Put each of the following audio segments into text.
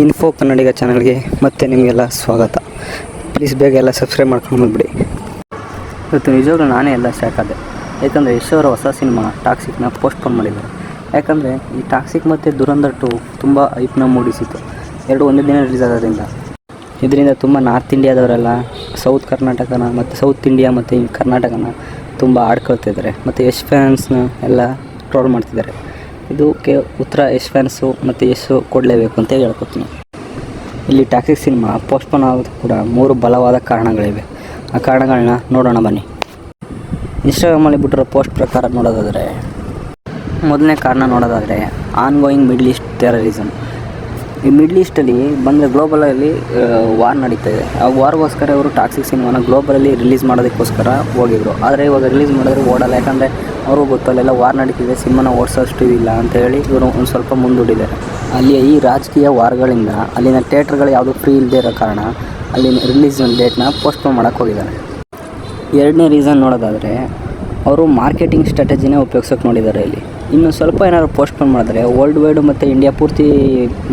Info ಕನ್ನಡಿಗ ಚಾನಲ್ಗೆ ಮತ್ತೆ ನಿಮಗೆಲ್ಲ ಸ್ವಾಗತ. ಪ್ಲೀಸ್ ಬೇಗ ಎಲ್ಲ ಸಬ್ಸ್ಕ್ರೈಬ್ ಮಾಡ್ಕೊಂಡು ಬಂದುಬಿಡಿ. ಇವತ್ತು ನಿಜವಾಗ್ಲೂ ನಾನೇ ಎಲ್ಲ ಶಾಕಾದೆ. ಯಾಕಂದರೆ ಯಶ್ ಅವರ ಹೊಸ ಸಿನಿಮಾ ಟಾಕ್ಸಿಕ್ನ ಪೋಸ್ಟ್ಪೋನ್ ಮಾಡಿದ್ದಾರೆ. ಯಾಕಂದರೆ ಈ ಟಾಕ್ಸಿಕ್ ಮತ್ತು ದುರಂಧರ್ 2 ತುಂಬ ಹೈಪ್ನ ಮೂಡಿಸಿತು. ಎರಡು ಒಂದೇ ದಿನ ರಿಲೀಸ್ ಆಗೋದ್ರಿಂದ ಇದರಿಂದ ತುಂಬ ನಾರ್ತ್ ಇಂಡಿಯಾದವರೆಲ್ಲ ಸೌತ್ ಕರ್ನಾಟಕನ ಮತ್ತು ಸೌತ್ ಇಂಡಿಯಾ ಮತ್ತು ಕರ್ನಾಟಕನ ತುಂಬ ಆಡ್ಕೊಳ್ತಿದ್ದಾರೆ ಮತ್ತು ಯಶ್ ಫ್ಯಾನ್ಸ್ನ ಎಲ್ಲ ಟ್ರೋಲ್ ಮಾಡ್ತಿದ್ದಾರೆ. ಇದಕ್ಕೆ ಉತ್ತರ ಯಶ್ ಫ್ಯಾನ್ಸು ಮತ್ತು ಯಶ್ ಕೊಡಲೇಬೇಕು ಅಂತ ಹೇಳ್ಕೊತೀನಿ. ಇಲ್ಲಿ ಟಾಕ್ಸಿಕ್ ಸಿನಿಮಾ ಪೋಸ್ಟ್ಪೋನ್ ಆಗೋದು ಕೂಡ 3 ಬಲವಾದ ಕಾರಣಗಳಿವೆ. ಆ ಕಾರಣಗಳನ್ನ ನೋಡೋಣ ಬನ್ನಿ. ಇನ್ಸ್ಟಾಗ್ರಾಮಲ್ಲಿ ಬಿಟ್ಟಿರೋ ಪೋಸ್ಟ್ ಪ್ರಕಾರ ನೋಡೋದಾದರೆ, ಮೊದಲನೇ ಕಾರಣ ನೋಡೋದಾದರೆ ಆನ್ಗೋಯಿಂಗ್ ಮಿಡ್ಲ್ ಈಸ್ಟ್ ಟೆರರಿಸಮ್. ಈ ಮಿಡ್ಲ್ ಈಸ್ಟಲ್ಲಿ ಬಂದರೆ ಗ್ಲೋಬಲಲ್ಲಿ ವಾರ್ ನಡೀತಾ ಇದೆ. ಆ ವಾರ್ಗೋಸ್ಕರ ಇವರು ಟಾಕ್ಸಿಕ್ ಸಿನಿಮಾನ ಗ್ಲೋಬಲಲ್ಲಿ ರಿಲೀಸ್ ಮಾಡೋದಕ್ಕೋಸ್ಕರ ಹೋಗಿದ್ರು. ಆದರೆ ಇವಾಗ ರಿಲೀಸ್ ಮಾಡಿದ್ರೆ ಓಡಲ್ಲ. ಯಾಕಂದರೆ ಅವ್ರಿಗೂ ಗೊತ್ತಲ್ಲೆಲ್ಲ ವಾರ್ ನಡೀತಿದೆ, ಸಿನಿಮಾನ ಓಡಿಸೋಷ್ಟು ಇಲ್ಲ ಅಂತ ಹೇಳಿ ಇವರು ಒಂದು ಸ್ವಲ್ಪ ಮುಂದೂಡಿದ್ದಾರೆ. ಅಲ್ಲಿಯ ಈ ರಾಜಕೀಯ ವಾರ್ಗಳಿಂದ ಅಲ್ಲಿನ ಥಿಯೇಟ್ರ್ಗಳು ಯಾವುದೂ ಫ್ರೀ ಇಲ್ಲದೆ ಇರೋ ಕಾರಣ ಅಲ್ಲಿನ ರಿಲೀಸ್ ಡೇಟ್ನ ಪೋಸ್ಟ್ಪೋನ್ ಮಾಡೋಕ್ಕೆ ಹೋಗಿದ್ದಾರೆ. ಎರಡನೇ ರೀಸನ್ ನೋಡೋದಾದರೆ, ಅವರು ಮಾರ್ಕೆಟಿಂಗ್ ಸ್ಟ್ರಾಟಜಿನೇ ಉಪಯೋಗಿಸೋಕೆ ನೋಡಿದ್ದಾರೆ. ಇಲ್ಲಿ ಇನ್ನು ಸ್ವಲ್ಪ ಏನಾದ್ರು ಪೋಸ್ಟ್ಪೋನ್ ಮಾಡಿದ್ರೆ ವರ್ಲ್ಡ್ ವೈಡು ಮತ್ತು ಇಂಡಿಯಾ ಪೂರ್ತಿ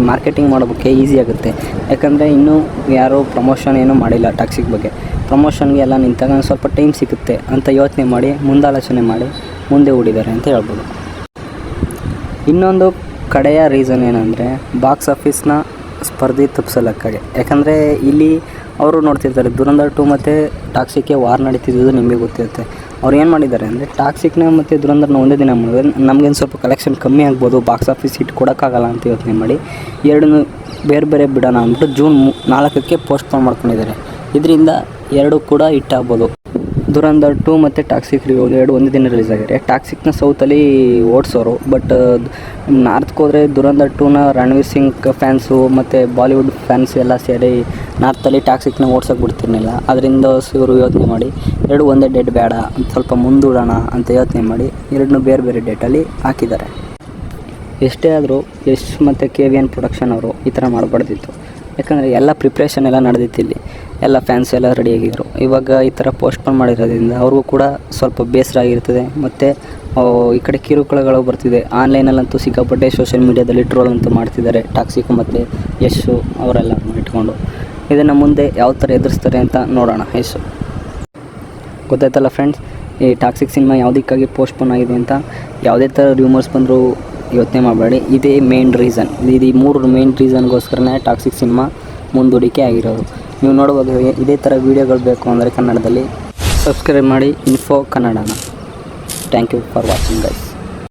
ಮಾರ್ಕೆಟಿಂಗ್ ಮಾಡೋದಕ್ಕೆ ಈಸಿ ಆಗುತ್ತೆ. ಯಾಕಂದರೆ ಇನ್ನೂ ಯಾರೂ ಪ್ರಮೋಷನ್ ಏನೂ ಮಾಡಿಲ್ಲ ಟಾಕ್ಸಿಕ್ ಬಗ್ಗೆ. ಪ್ರಮೋಷನ್ಗೆ ಎಲ್ಲ ನಿಂತಾಗ ಸ್ವಲ್ಪ ಟೈಮ್ ಸಿಗುತ್ತೆ ಅಂತ ಯೋಚನೆ ಮಾಡಿ ಮುಂದಾಲೋಚನೆ ಮಾಡಿ ಮುಂದೆ ಹೂಡಿದ್ದಾರೆ ಅಂತ ಹೇಳ್ಬೋದು. ಇನ್ನೊಂದು ಕಡೆಯ ರೀಸನ್ ಏನಂದರೆ ಬಾಕ್ಸ್ ಆಫೀಸ್ನ ಸ್ಪರ್ಧೆ ತಪ್ಪಿಸೋದಕ್ಕಾಗಿ. ಯಾಕಂದರೆ ಇಲ್ಲಿ ಅವರು ನೋಡ್ತಿರ್ತಾರೆ ದುರಂಧರ್ 2 ಮತ್ತು ಟಾಕ್ಸಿಕ್ಗೆ ವಾರ್ ನಡೀತಿದ್ದು ನಿಮಗೆ ಗೊತ್ತಿರುತ್ತೆ. ಅವ್ರು ಏನು ಮಾಡಿದ್ದಾರೆ ಅಂದರೆ ಟಾಕ್ಸಿಕ್ನ ಮತ್ತು ದುರಂಧರ್ನ ಒಂದೇ ದಿನ ಮಾಡಿದ್ರೆ ನಮಗೇನು ಸ್ವಲ್ಪ ಕಲೆಕ್ಷನ್ ಕಮ್ಮಿ ಆಗ್ಬೋದು, ಬಾಕ್ಸ್ ಆಫೀಸ್ ಹಿಟ್ ಕೊಡೋಕ್ಕಾಗಲ್ಲ ಅಂತ ಯೋಚನೆ ಮಾಡಿ ಎರಡನ್ನೂ ಬೇರೆ ಬೇರೆ ಬಿಡೋಣ ಅಂದ್ಬಿಟ್ಟು ಜೂನ್ 4ಕ್ಕೆ ಪೋಸ್ಟ್ಪೋನ್ ಮಾಡ್ಕೊಂಡಿದ್ದಾರೆ. ಇದರಿಂದ ಎರಡು ಕೂಡ ಹಿಟ್ ಆಗ್ಬೋದು. ದುರಂಧರ್ 2 ಮತ್ತು ಟಾಕ್ಸಿಕ್ ಎರಡು ಒಂದೇ ದಿನ ರಿಲೀಸ್ ಆಗಿದ್ದಾರೆ. ಟಾಕ್ಸಿಕ್ನ ಸೌತಲ್ಲಿ ಓಡಿಸೋರು, ಬಟ್ ನಾರ್ತ್ಗೆ ಹೋದರೆ ದುರಂಧರ್ 2ನ ರಣವೀರ್ ಸಿಂಗ್ ಫ್ಯಾನ್ಸು ಮತ್ತು ಬಾಲಿವುಡ್ ಫ್ಯಾನ್ಸ್ ಎಲ್ಲ ಸೇರಿ ನಾರ್ತಲ್ಲಿ ಟಾಕ್ಸಿಕ್ನ ಓಡ್ಸೋಕೆ ಬಿಡ್ತಿರ್ಲಿಲ್ಲ. ಅದರಿಂದ ಇವರು ಯೋಚನೆ ಮಾಡಿ ಎರಡು ಒಂದೇ ಡೇಟ್ ಬೇಡ, ಸ್ವಲ್ಪ ಮುಂದೂಡೋಣ ಅಂತ ಯೋಚನೆ ಮಾಡಿ ಎರಡನ್ನೂ ಬೇರೆ ಬೇರೆ ಡೇಟಲ್ಲಿ ಹಾಕಿದ್ದಾರೆ. ಎಷ್ಟೇ ಆದರೂ ಯಶ್ ಮತ್ತು KVN ಪ್ರೊಡಕ್ಷನ್ ಅವರು ಈ ಥರ ಮಾಡಬಾರ್ದಿತ್ತು. ಯಾಕಂದರೆ ಎಲ್ಲ ಪ್ರಿಪ್ರೇಷನ್ ಎಲ್ಲ ನಡೆದಿತ್ತು. ಇಲ್ಲಿ ಎಲ್ಲ ಫ್ಯಾನ್ಸ್ ಎಲ್ಲ ರೆಡಿಯಾಗಿದ್ದರು. ಇವಾಗ ಈ ಥರ ಪೋಸ್ಟ್ಪೋನ್ ಮಾಡಿರೋದ್ರಿಂದ ಅವ್ರಿಗೂ ಕೂಡ ಸ್ವಲ್ಪ ಬೇಸರ ಆಗಿರ್ತದೆ. ಮತ್ತು ಈ ಕಡೆ ಕಿರುಕುಳಗಳು ಬರ್ತಿದೆ. ಆನ್ಲೈನಲ್ಲಂತೂ ಸಿಕ್ಕಾಪಟ್ಟೆ ಸೋಷಿಯಲ್ ಮೀಡ್ಯಾದಲ್ಲಿ ಟ್ರೋಲ್ ಅಂತೂ ಮಾಡ್ತಿದ್ದಾರೆ ಟಾಕ್ಸಿಕ್ ಮತ್ತು ಯಶು ಅವರೆಲ್ಲ ಇಟ್ಕೊಂಡು. ಇದನ್ನು ಮುಂದೆ ಯಾವ ಥರ ಎದುರಿಸ್ತಾರೆ ಅಂತ ನೋಡೋಣ. ಯಶು ಗೊತ್ತಾಯ್ತಲ್ಲ ಫ್ರೆಂಡ್ಸ್, ಈ ಟಾಕ್ಸಿಕ್ ಸಿನಿಮಾ ಯಾವುದಕ್ಕಾಗಿ ಪೋಸ್ಟ್ಪೋನ್ ಆಗಿದೆ ಅಂತ. ಯಾವುದೇ ಥರ ರ್ಯೂಮರ್ಸ್ ಬಂದರೂ ಯೋಚನೆ ಮಾಡಬೇಡಿ. ಇದೇ ಮೇನ್ ರೀಸನ್. ಇದು 3 ಮೇನ್ ರೀಸನ್ಗೋಸ್ಕರನೇ ಟಾಕ್ಸಿಕ್ ಸಿನಿಮಾ ಮುಂದೂಡಿಕೆ ಆಗಿರೋದು. ನೀವು ನೋಡುವಾಗ ಇದೇ ಥರ ವೀಡಿಯೋಗಳು ಬೇಕು ಅಂದರೆ ಕನ್ನಡದಲ್ಲಿ ಸಬ್ಸ್ಕ್ರೈಬ್ ಮಾಡಿ ಇನ್ಫೋ ಕನ್ನಡನ. Thank you for watching guys.